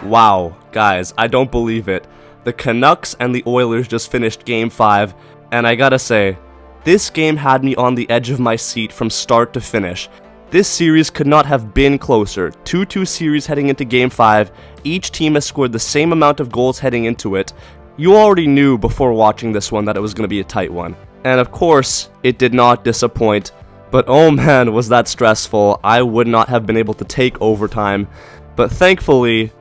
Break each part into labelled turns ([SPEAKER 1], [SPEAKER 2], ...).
[SPEAKER 1] Wow, guys, I don't believe it. The Canucks and the Oilers just finished Game 5, and I gotta say, this game had me on the edge of my seat from start to finish. This series could not have been closer. 2-2 series heading into Game 5, each team has scored the same amount of goals heading into it. You already knew before watching this one that it was going to be a tight one. And of course, it did not disappoint. But oh man, was that stressful. I would not have been able to take overtime. But thankfully,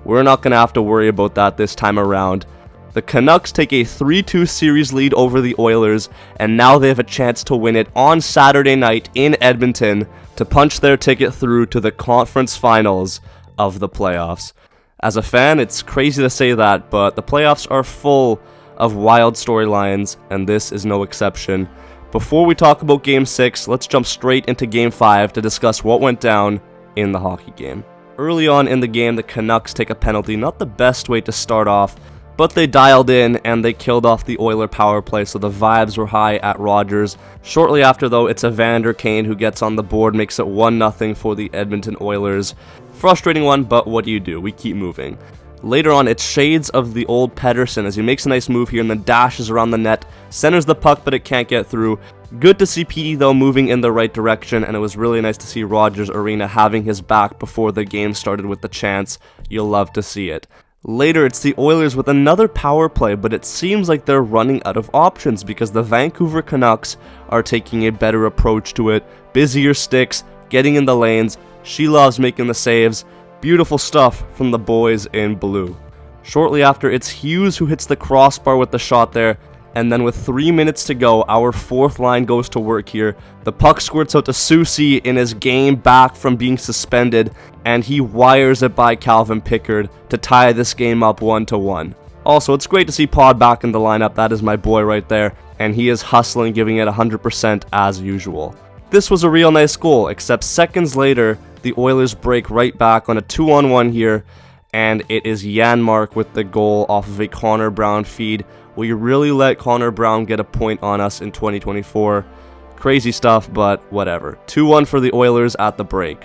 [SPEAKER 1] we're not going to have to worry about that this time around. The Canucks take a 3-2 series lead over the Oilers, and now they have a chance to win it on Saturday night in Edmonton to punch their ticket through to the conference finals of the playoffs. As a fan, it's crazy to say that, but the playoffs are full of wild storylines, and this is no exception. Before we talk about Game 6, let's jump straight into Game 5 to discuss what went down in the hockey game. Early on in the game, the Canucks take a penalty, not the best way to start off, but they dialed in and they killed off the Oiler power play, so the vibes were high at Rogers. Shortly after, though, it's Evander Kane who gets on the board, makes it 1-0 for the Edmonton Oilers. Frustrating one, but what do? We keep moving. Later on, it's shades of the old Pettersson as he makes a nice move here and then dashes around the net, centers the puck, but it can't get through. Good to see Petey, though, moving in the right direction, and it was really nice to see Rogers Arena having his back before the game started with the chance. You'll love to see it. Later, it's the Oilers with another power play, but it seems like they're running out of options because the Vancouver Canucks are taking a better approach to it. Busier sticks, getting in the lanes. She loves making the saves. Beautiful stuff from the boys in blue. Shortly after, it's Hughes who hits the crossbar with the shot there. And then with 3 minutes to go, our fourth line goes to work here. The puck squirts out to Susie in his game back from being suspended, and he wires it by Calvin Pickard to tie this game up 1-1. Also, it's great to see Pod back in the lineup. That is my boy right there, and he is hustling, giving it 100% as usual. This was a real nice goal, except seconds later, the Oilers break right back on a 2-on-1 here, and it is Janmark with the goal off of a Connor Brown feed. We really let Connor Brown get a point on us in 2024. Crazy stuff, but whatever. 2-1 for the Oilers at the break.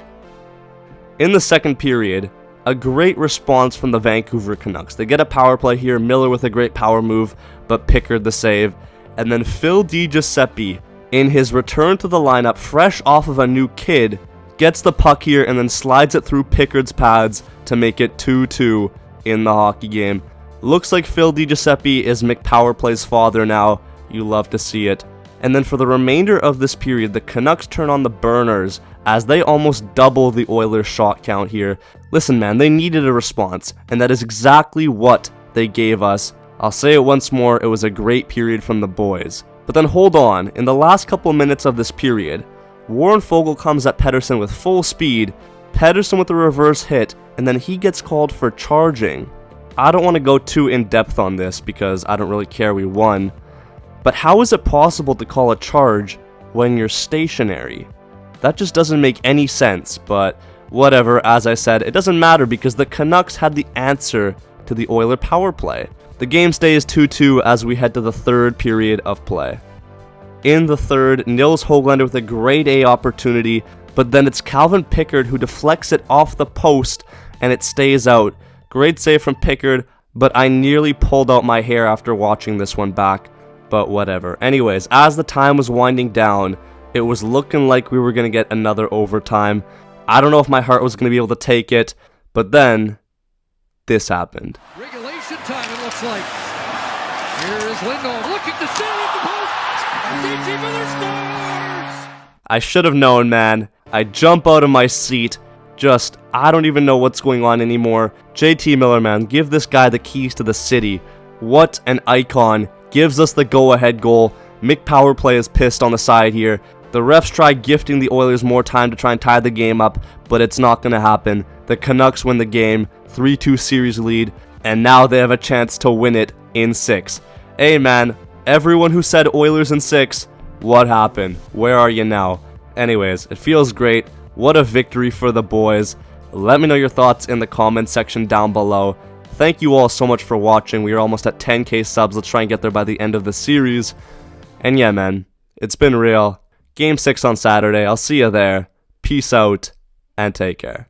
[SPEAKER 1] In the second period, a great response from the Vancouver Canucks. They get a power play here, Miller with a great power move, but Pickard the save. And then Phil DiGiuseppe, in his return to the lineup, fresh off of a new kid, gets the puck here and then slides it through Pickard's pads to make it 2-2 in the hockey game. Looks like Phil DiGiuseppe is McPowerplay's father now. You love to see it. And then for the remainder of this period, the Canucks turn on the burners as they almost double the Oilers' shot count here. Listen, man, they needed a response, and that is exactly what they gave us. I'll say it once more, it was a great period from the boys. But then hold on, in the last couple minutes of this period, Warren Foegele comes at Pettersson with full speed, Pettersson with a reverse hit, and then he gets called for charging. I don't want to go too in-depth on this because I don't really care, we won. But how is it possible to call a charge when you're stationary? That just doesn't make any sense, but whatever, as I said, it doesn't matter because the Canucks had the answer to the Oiler power play. The game stays 2-2 as we head to the third period of play. In the third, Nils Höglander with a grade A opportunity, but then it's Calvin Pickard who deflects it off the post and it stays out. Great save from Pickard, but I nearly pulled out my hair after watching this one back, but whatever. Anyways, as the time was winding down, it was looking like we were going to get another overtime. I don't know if my heart was going to be able to take it, but then this happened.
[SPEAKER 2] Regulation time, it looks like. Here is Lindholm looking to set at the post. JT Miller scores!
[SPEAKER 1] I should have known, man. I jump out of my seat. I don't even know what's going on anymore. JT Miller, man, give this guy the keys to the city. What an icon. Gives us the go-ahead goal. Mick Powerplay is pissed on the side here. The refs try gifting the Oilers more time to try and tie the game up, but it's not going to happen. The Canucks win the game, 3-2 series lead, and now they have a chance to win it in 6. Hey, man, everyone who said Oilers in 6, what happened? Where are you now? Anyways, it feels great. What a victory for the boys. Let me know your thoughts in the comments section down below. Thank you all so much for watching. We are almost at 10k subs. Let's try and get there by the end of the series. And yeah, man, it's been real. Game 6 on Saturday. I'll see you there. Peace out and take care.